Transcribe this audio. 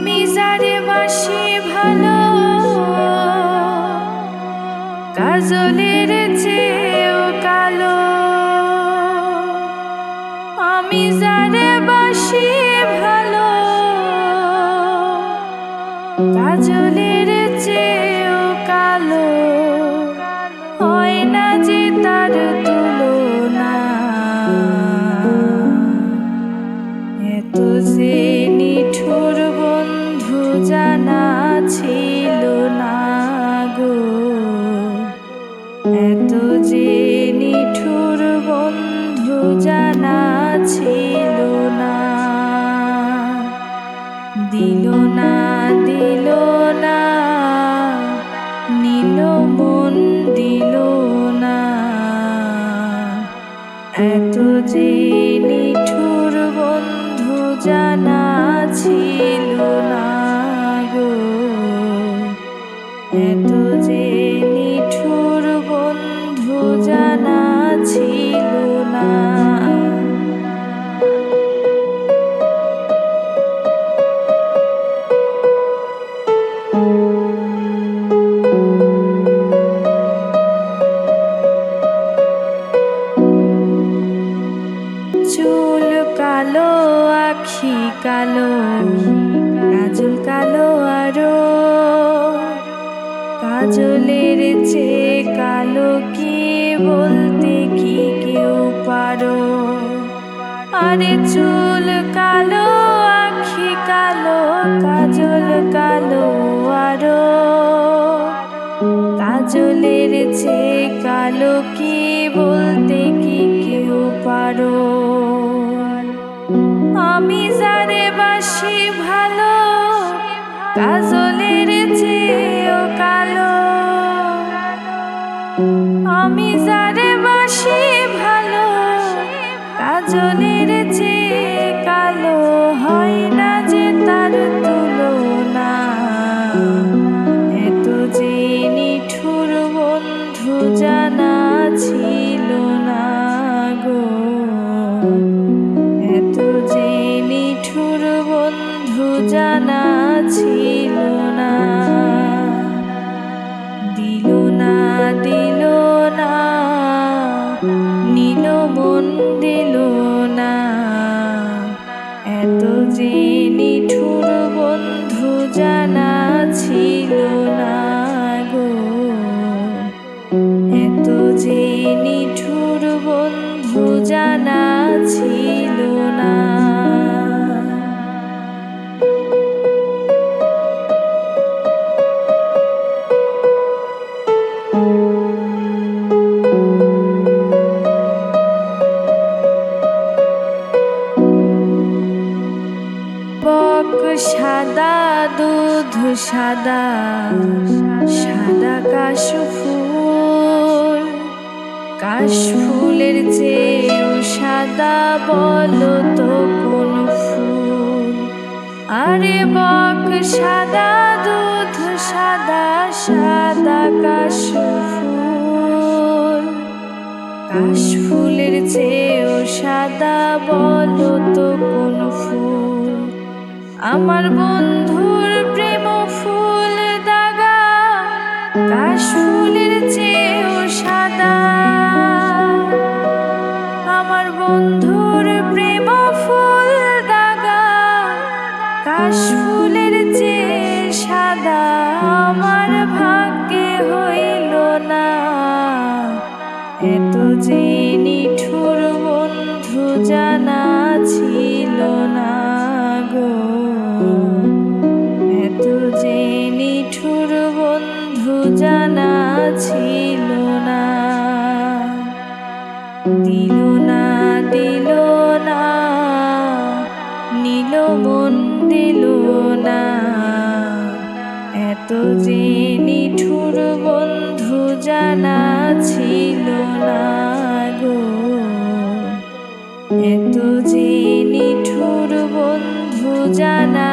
আমি যারে বাসি ভালো, কাজলের চেয়েও কালো। আমি যারে বাসি ভালো, কাজলের চেয়েও কালো। হয় না যে তার তুলনা, এত যে নিঠুর বন্ধু জানা ছিল না গো। এত যে নিঠুর বন্ধু জানা ছিল না। দিল না দিল না, নিল মন দিল না। এত যে নিঠুর বন্ধু জানা ছিল না গো। এত যে নিঠুর বন্ধু জানা ছিল না। চুল কালো, আখি কালো, কাজল কালো আরো। কাজলের চেয়ে কালো কি বলতে কি কেউ পারো? আরে চুল কালো, আখি কালো, কাজল কালো আরো। কাজলের চেয়ে কালো কি বলতে কি কেউ পারো? আমি যারে বাসি ভালো, কাজলের চেয়েও কালো। আমি যারে বাসি ভালো, কাজলের চেয়ে কালো। হয় না যে তার তুলনা, এত যে নিঠুর বন্ধু জানা ছিল না গো। এত যে নিঠুর বন্ধু জানা ছিল না। দিল না দিল না, নিল মন দিল না। এত যে নিঠুর বন্ধু জানা ছিল না গো। এত যে নিঠুর বন্ধু জানা ছিল না। বক সাদা, দুধ সাদা, সাদা কাশফুল। কাশফুলের চেয়েও সাদা বলো তো কোন ফুল? আরে বক সাদা, দুধ সাদা, সাদা কাশফুল। কাশফুলের চেয়েও সাদা বলো তো কোন ফুল? আমার বন্ধুর প্রেম ফুল দাগা, কাশফুলের চেয়েও সাদা। আমার বন্ধুর প্রেম ফুল দাগা, কাশফুলের চেয়ে সাদা। আমার ভাগ্যে হইল না, এত যে নিঠুর বন্ধু জানা ছিল না গো। এত যে নিঠুর বন্ধু জানা ছিল না। দিল না দিল না, নিল মন দিল না। এত যে নিঠুর বন্ধু জানা ছিল না গো। এত যে নিঠুর বন্ধু জানা